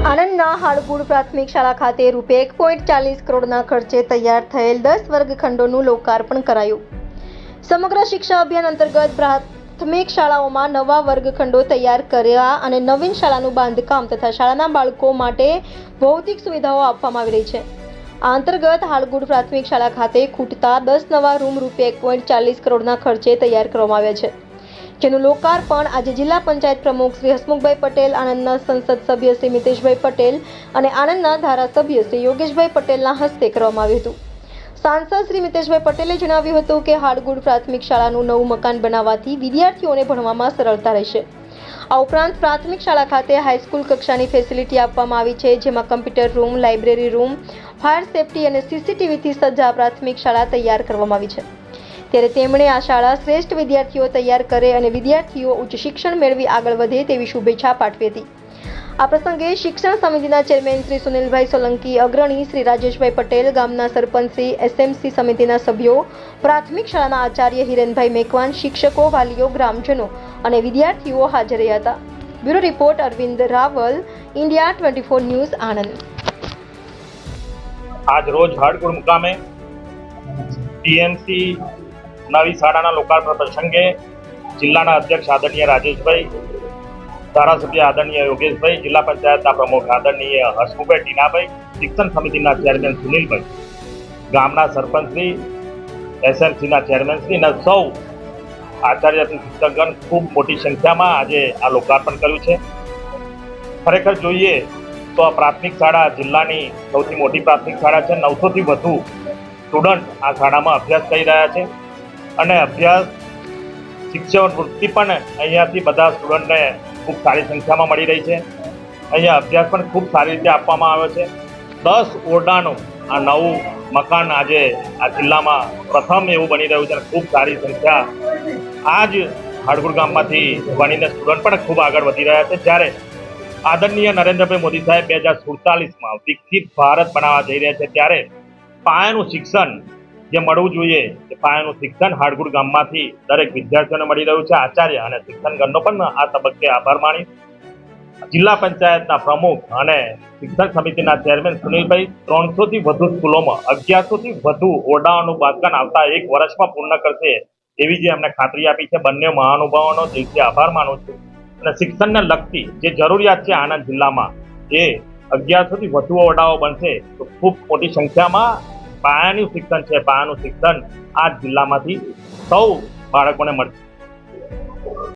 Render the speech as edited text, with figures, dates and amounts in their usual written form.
આણંદના હાળગુડ પ્રાથમિક શાળા ખાતે ₹1.40 કરોડના ખર્ચે તૈયાર થયેલ 10 વર્ગખંડોનું લોકાર્પણ કરાયું. સમગ્ર શિક્ષા અભિયાન અંતર્ગત પ્રાથમિક શાળાઓમાં નવા વર્ગખંડો તૈયાર કર્યા અને નવીન શાળાનું બાંધકામ તથા શાળાના બાળકો માટે ભૌતિક સુવિધાઓ આપવામાં આવી રહી છે. આ અંતર્ગત હાળગુડ પ્રાથમિક શાળા ખાતે ખૂટતા 10 નવા રૂમ ₹1.40 કરોડના ખર્ચે તૈયાર કરવામાં આવ્યા છે, જેનું લોકાર્પણ આજે જિલ્લા પંચાયત પ્રમુખ શ્રી હસમુખભાઈ પટેલ, આણંદના સંસદ સભ્ય શ્રી મિતેશભાઈ પટેલ અને આણંદના ધારાસભ્ય શ્રી યોગેશભાઈ પટેલના હસ્તે કરવામાં આવ્યું હતું. સાંસદ શ્રી મિતેશભાઈ પટેલે જણાવ્યું હતું કે હાળગુડ પ્રાથમિક શાળાનું નવું મકાન બનાવવાથી વિદ્યાર્થીઓને ભણવામાં સરળતા રહેશે. આ ઉપરાંત પ્રાથમિક શાળા ખાતે હાઈસ્કૂલ કક્ષાની ફેસિલિટી આપવામાં આવી છે, જેમાં computer room, library room, fire safety અને સીસીટીવીથી સજ્જ આ પ્રાથમિક શાળા તૈયાર કરવામાં આવી છે. ત્યારે તેમણે આ શાળા શ્રેષ્ઠ વિદ્યાર્થીઓ તૈયાર કરે અને વિદ્યાર્થીઓ ઉચ્ચ શિક્ષણ મેળવી આગળ વધે તેવી શુભેચ્છા પાઠવી હતી. આ પ્રસંગે શિક્ષણ સમિતિના ચેરમેન શ્રી સુનિલભાઈ સોલંકી, અગ્રણી શ્રી રાજેશભાઈ પટેલ, ગામના સરપંચ શ્રી, એસએમસી સમિતિના સભ્યો, પ્રાથમિક શાળાના આચાર્ય હિરેનભાઈ મેકવાન, શિક્ષકો, વાલીઓ, ગ્રામજનો અને વિદ્યાર્થીઓ હાજર રહ્યા હતા. Bureau report Arvind Raval, India 24 news, Anand. આજ રોજ હાળગુડ મુકામે ટીએમસી નવી શાળાના લોકાર્પણ પ્રસંગે જિલ્લાના અધ્યક્ષ આદરણીય રાજેશભાઈ, ધારાસભ્ય આદરણીય યોગેશભાઈ, જિલ્લા પંચાયતના પ્રમુખ આદરણીય હસમુખભાઈ ટીનાભાઈ, શિક્ષણ સમિતિના ચેરમેન સુનિલભાઈ, ગામના સરપંચશ્રી, એસએમસીના ચેરમેનશ્રી અને સૌ આચાર્યશ્રી, શિક્ષકગણ ખૂબ મોટી સંખ્યામાં આજે આ લોકાર્પણ કર્યું છે. ખરેખર જોઈએ તો આ પ્રાથમિક શાળા જિલ્લાની સૌથી મોટી પ્રાથમિક શાળા છે. 900થી વધુ સ્ટુડન્ટ આ શાળામાં અભ્યાસ કરી રહ્યા છે અને અભ્યાસ શિક્ષણ વૃત્તિ પણ અહીંયાથી બધા સ્ટુડન્ટને ખૂબ સારી સંખ્યામાં મળી રહી છે. અહીંયા અભ્યાસ પણ ખૂબ સારી રીતે આપવામાં આવ્યો છે. 10 ઓરડાનું આ નવું મકાન આજે આ જિલ્લામાં પ્રથમ એવું બની રહ્યું છે અને ખૂબ સારી સંખ્યા આ જ હાળગુડ ગામમાંથી ભણીને સ્ટુડન્ટ પણ ખૂબ આગળ વધી રહ્યા છે. જ્યારે આદરણીય નરેન્દ્રભાઈ મોદી સાહેબ 2047માં વિકસિત ભારત બનાવવા જઈ રહ્યા છે, ત્યારે પાયાનું શિક્ષણ જે મળવું જોઈએ એ પાયાનું શિક્ષણ હાળગુડ ગામમાંથી દરેક વિદ્યાર્થીઓને મળી રહ્યું છે. આચાર્ય અને શિક્ષણગણનો પણ આ તબક્કે આભાર માની જિલ્લા પંચાયતના પ્રમુખ અને શિક્ષણ સમિતિના ચેરમેન સુનિલભાઈ 300થી વધુ સ્કૂલોમાં 1100થી વધુ ઓરડાઓનું બાંધકામ આવતા 1 વર્ષમાં પૂર્ણ કરશે એવી જે અમને ખાતરી આપી છે. બંને મહાનુભાવોનો દિલથી આભાર માનું છું. અને શિક્ષણને લગતી જે જરૂરિયાત છે આણંદ જિલ્લામાં એ 1100થી વધુ ઓરડાઓ બનશે તો ખૂબ મોટી સંખ્યામાં પાયાનું શિક્ષણ છે. પાયાનું શિક્ષણ આ જિલ્લામાંથી સૌ બાળકોને મળશે.